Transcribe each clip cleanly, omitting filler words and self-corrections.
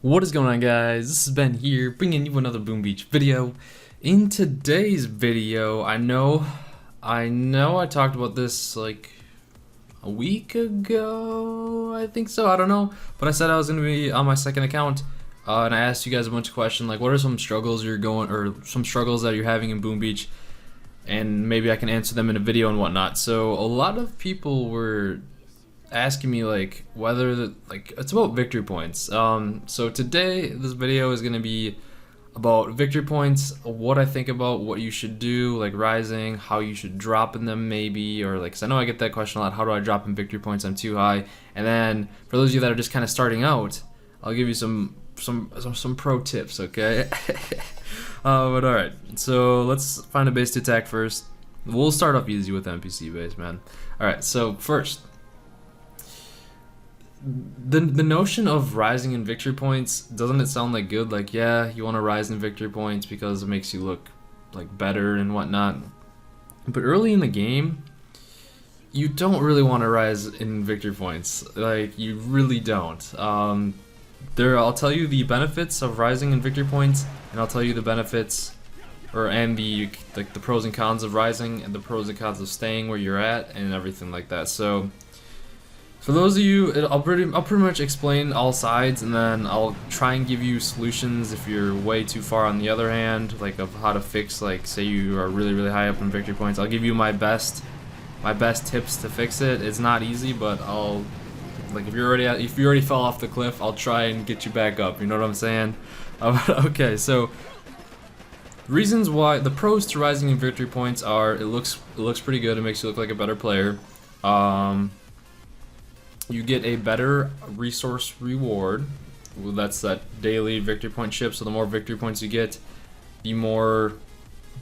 What is going on, guys? This is Ben here, bringing you another Boom Beach video. In today's video, I know I talked about this like a week ago, I think so, I don't know, but I said I was going to be on my second account, and I asked you guys a bunch of questions, like what are some struggles some struggles that you're having in Boom Beach, and maybe I can answer them in a video and whatnot. So a lot of people were asking me like whether it's about victory points. So today this video is gonna be about victory points, what I think about what you should do, like rising, how you should drop in them maybe, or like, 'cause I know I get that question a lot, how do I drop in victory points? I'm too high. And then for those of you that are just kind of starting out, I'll give you some pro tips, okay? But alright, so let's find a base to attack first. We'll start off easy with NPC base, man. Alright, so first, the notion of rising in victory points, doesn't it sound like good? Like, yeah, you want to rise in victory points because it makes you look like better and whatnot. But early in the game, you don't really want to rise in victory points. Like, you really don't. I'll tell you the benefits of rising in victory points, and I'll tell you the benefits and the pros and cons of rising and the pros and cons of staying where you're at and everything like that. So for those of you, I'll pretty much explain all sides, and then I'll try and give you solutions if you're way too far on the other hand, like of how to fix, like say you are really high up in victory points. I'll give you my best tips to fix it. It's not easy, but I'll, like, if you already fell off the cliff, I'll try and get you back up. You know what I'm saying? Okay, so reasons why, the pros to rising in victory points are it looks pretty good. It makes you look like a better player. You get a better resource reward. Well, that's that daily victory point chip. So the more victory points you get, the more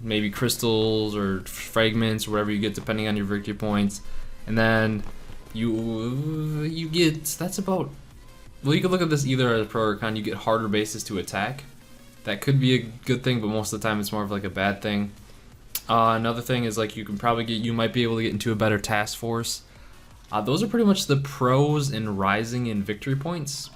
maybe crystals or fragments or whatever you get depending on your victory points. And then you get, that's about, well, you can look at this either as a pro or con. You get harder bases to attack. That could be a good thing, but most of the time it's more of like a bad thing. Another thing is like you might be able to get into a better task force. Those are pretty much the pros in rising in victory points.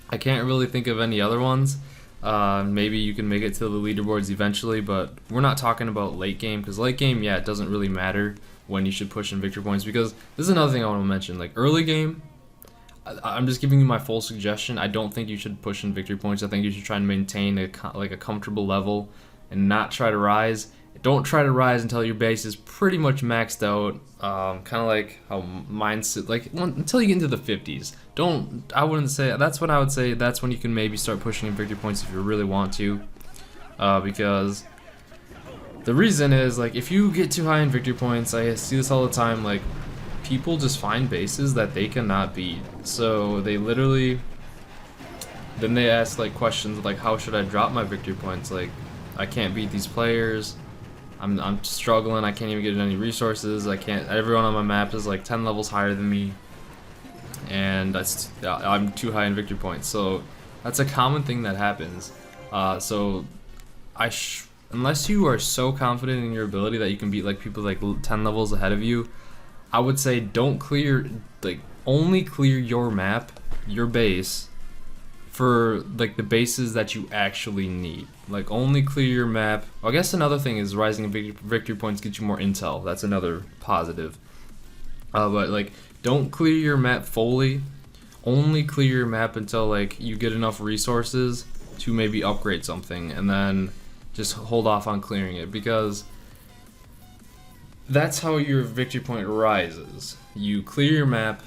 I can't really think of any other ones. Maybe you can make it to the leaderboards eventually, but we're not talking about late game, because late game, yeah, it doesn't really matter when you should push in victory points, because this is another thing I want to mention. Like early game, I'm just giving you my full suggestion. I don't think you should push in victory points. I think you should try and maintain a comfortable level and not try to rise. Don't try to rise until your base is pretty much maxed out. Kind of like how mine's like until you get into the 50s. I wouldn't say that's when I would say that's when you can maybe start pushing in victory points if you really want to, because the reason is, like, if you get too high in victory points, I see this all the time. Like, people just find bases that they cannot beat, so they literally then they ask like questions like, how should I drop my victory points? Like, I can't beat these players. I'm struggling. I can't even get any resources. Everyone on my map is like 10 levels higher than me, and I'm too high in victory points. So that's a common thing that happens. Unless you are so confident in your ability that you can beat like people like 10 levels ahead of you, I would say only clear your map, your base, for like the bases that you actually need. Like, only clear your map. I guess another thing is rising in victory points get you more intel. That's another positive. But like, don't clear your map fully. Only clear your map until like you get enough resources to maybe upgrade something, and then just hold off on clearing it, because that's how your victory point rises. You clear your map,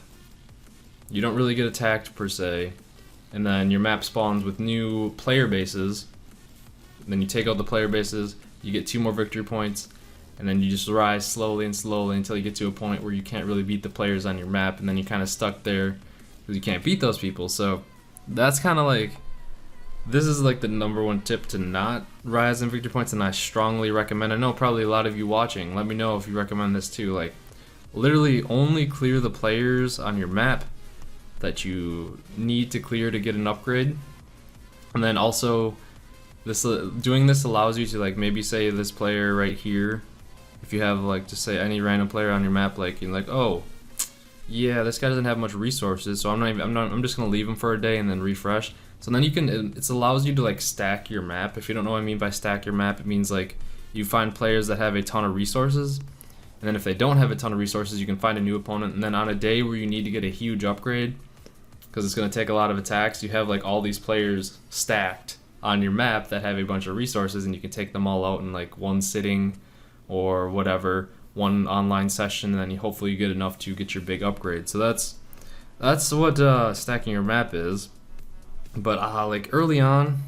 you don't really get attacked per se, and then your map spawns with new player bases. Then you take out the player bases, you get 2 more victory points, and then you just rise slowly until you get to a point where you can't really beat the players on your map, and then you're kind of stuck there because you can't beat those people. So that's kind of like, this is like the #1 tip to not rise in victory points, and I strongly recommend. I know probably a lot of you watching, let me know if you recommend this too. Like, literally only clear the players on your map that you need to clear to get an upgrade. And then also, doing this allows you to, like, maybe say this player right here, if you have like just say any random player on your map, like you're like, oh yeah, this guy doesn't have much resources, so I'm just gonna leave him for a day and then refresh. So then it allows you to like stack your map. If you don't know what I mean by stack your map, it means like you find players that have a ton of resources, and then if they don't have a ton of resources, you can find a new opponent, and then on a day where you need to get a huge upgrade, because it's going to take a lot of attacks, you have like all these players stacked on your map that have a bunch of resources, and you can take them all out in like one sitting or whatever, one online session, and then hopefully you get enough to get your big upgrade. So that's what stacking your map is. But like early on,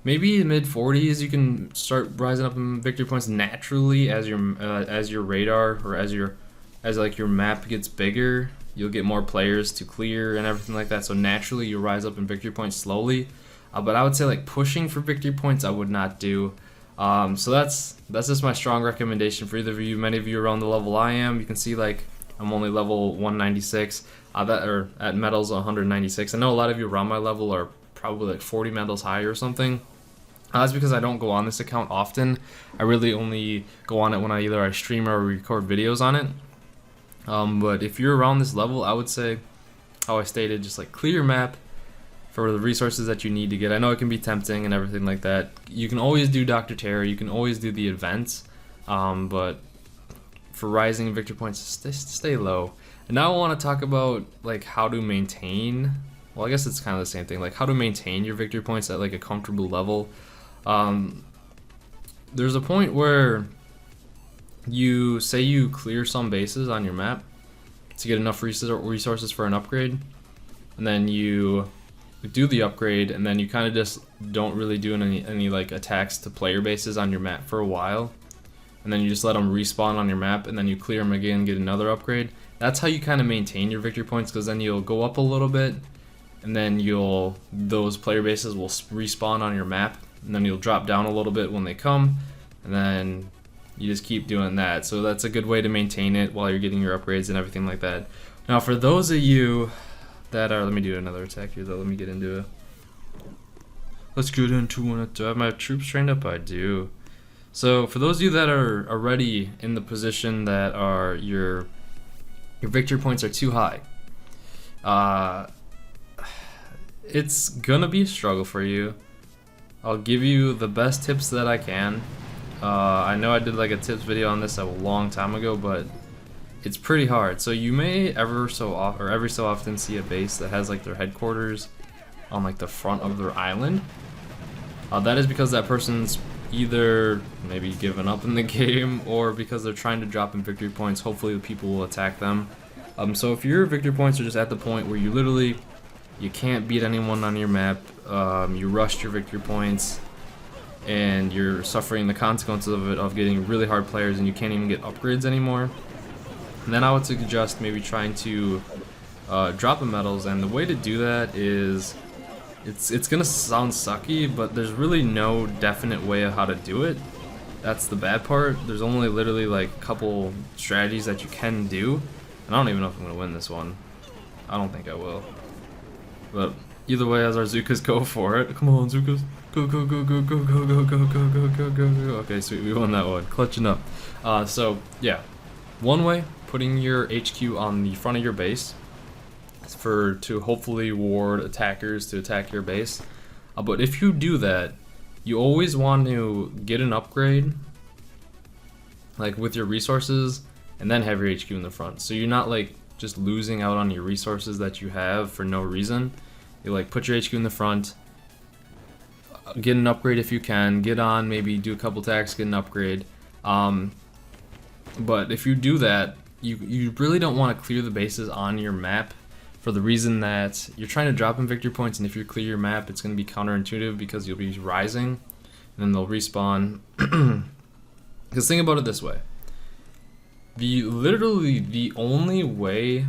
maybe mid 40s, you can start rising up in victory points naturally as your radar or as like your map gets bigger. You'll get more players to clear and everything like that. So naturally, you rise up in victory points slowly. But I would say like pushing for victory points, I would not do. So that's just my strong recommendation for either of you. Many of you are around the level I am. You can see like I'm only level 196. Or at medals 196. I know a lot of you around my level are probably like 40 medals higher or something. That's because I don't go on this account often. I really only go on it when I stream or record videos on it. But if you're around this level, I would say, how I stated, just like clear your map for the resources that you need to get. I know it can be tempting and everything like that. You can always do Dr. Terror, you can always do the events, but for rising victory points, stay low. And now I want to talk about like how to maintain, well, I guess it's kind of the same thing, like how to maintain your victory points at like a comfortable level. There's a point where you clear some bases on your map to get enough resources for an upgrade, and then you do the upgrade, and then you kind of just don't really do any like attacks to player bases on your map for a while, and then you just let them respawn on your map, and then you clear them again, get another upgrade. That's how you kind of maintain your victory points, because then you'll go up a little bit, and then those player bases will respawn on your map, and then you'll drop down a little bit when they come, and then you just keep doing that. So that's a good way to maintain it while you're getting your upgrades and everything like that. Now for those of you that are, let me do another attack here though, let me get into it. Let's get into it. Do I have my troops trained up? I do. So for those of you that are already in the position that are your victory points are too high, it's gonna be a struggle for you. I'll give you the best tips that I can. I know I did like a tips video on this a long time ago, but it's pretty hard. So you may every so often see a base that has like their headquarters on like the front of their island. That is because that person's either maybe given up in the game, or because they're trying to drop in victory points. Hopefully the people will attack them. So if your victory points are just at the point where you can't beat anyone on your map, you rushed your victory points, and you're suffering the consequences of it, of getting really hard players, and you can't even get upgrades anymore, and then I would suggest maybe trying to drop in medals. And the way to do that is, it's gonna sound sucky, but there's really no definite way of how to do it. That's the bad part. There's only literally like a couple strategies that you can do, and I don't even know if I'm gonna win this one. I don't think I will. But either way, as our Zukas go for it. Come on, Zukas. Go, go, go, go, go, go, go, go, go, go, go, go, go. Okay, sweet, we won that one. Clutching up. So yeah, one way, putting your HQ on the front of your base to hopefully ward attackers to attack your base. But if you do that, you always want to get an upgrade, like with your resources, and then have your HQ in the front. So you're not like just losing out on your resources that you have for no reason. You like put your HQ in the front, get an upgrade if you can, get on, maybe do a couple attacks, get an upgrade. But if you do that, you really don't want to clear the bases on your map, for the reason that you're trying to drop in victory points, and if you clear your map, it's going to be counterintuitive because you'll be rising, and then they'll respawn. Because think about it this way. Literally the only way,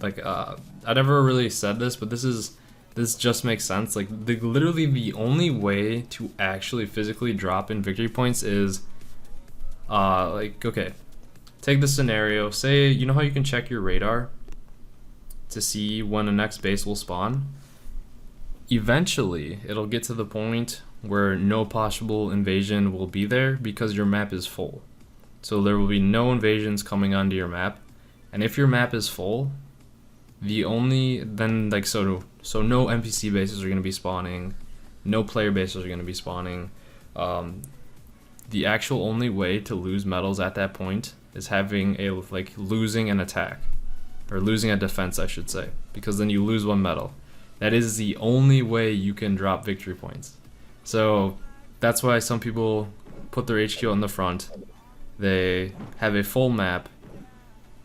like, I never really said this, but this just makes sense. Like, literally the only way to actually physically drop in victory points is, like, okay, take the scenario. Say, you know how you can check your radar to see when the next base will spawn? Eventually, it'll get to the point where no possible invasion will be there because your map is full. So there will be no invasions coming onto your map. And if your map is full, The only then like so no NPC bases are gonna be spawning, no player bases are gonna be spawning. The actual only way to lose medals at that point is having a like losing an attack, or losing a defense, I should say, because then you lose one medal. That is the only way you can drop victory points. So that's why some people put their HQ on the front. They have a full map.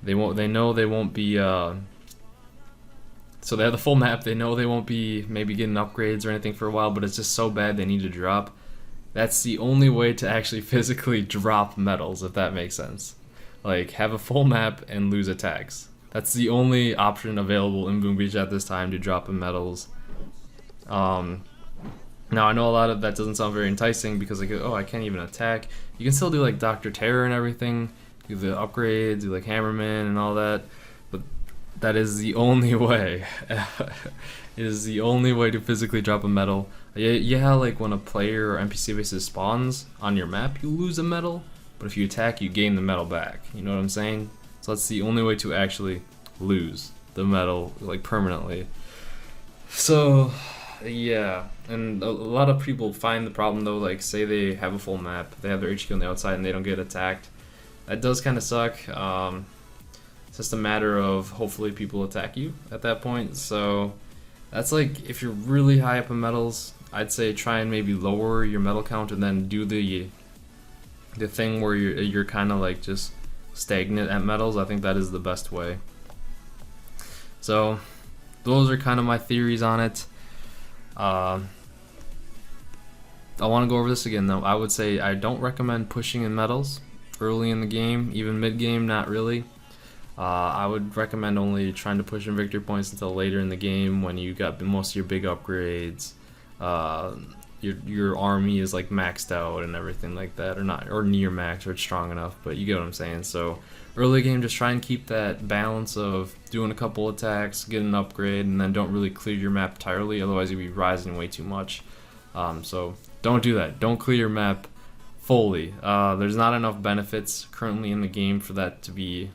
They know they won't be. So they have the full map. They know they won't be maybe getting upgrades or anything for a while, but it's just so bad they need to drop. That's the only way to actually physically drop medals, if that makes sense. Like, have a full map and lose attacks. That's the only option available in Boom Beach at this time to drop in medals. Now I know a lot of that doesn't sound very enticing because like, oh, I can't even attack. You can still do like Dr. Terror and everything, do the upgrades, do like Hammerman and all that, but that is the only way. It is the only way to physically drop a medal. Yeah, like when a player or NPC basis spawns on your map, you lose a medal, but if you attack, you gain the medal back. You know what I'm saying? So that's the only way to actually lose the medal, like permanently. So yeah, and a lot of people find the problem though, like say they have a full map, they have their HQ on the outside and they don't get attacked. That does kind of suck. It's just a matter of hopefully people attack you at that point. So that's like, if you're really high up in medals, I'd say try and maybe lower your medal count and then do the thing where you're kind of like just stagnant at medals. I think that is the best way. So those are kind of my theories on it. I want to go over this again though. I would say I don't recommend pushing in medals early in the game, even mid game, not really. I would recommend only trying to push in victory points until later in the game when you got most of your big upgrades. Your army is like maxed out and everything like that, or near max, or it's strong enough, but you get what I'm saying. So early game, just try and keep that balance of doing a couple attacks, get an upgrade, and then don't really clear your map entirely, otherwise you'll be rising way too much. So don't do that. Don't clear your map fully. There's not enough benefits currently in the game for that to be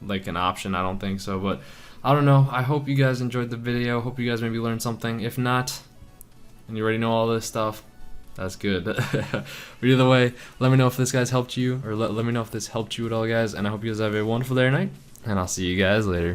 like an option. I don't think so, but I don't know. I hope you guys enjoyed the video. Hope you guys maybe learned something. If not, and you already know all this stuff, that's good. But either way, let me know if this guys helped you, or let me know if this helped you at all, guys, and I hope you guys have a wonderful day or night, and I'll see you guys later.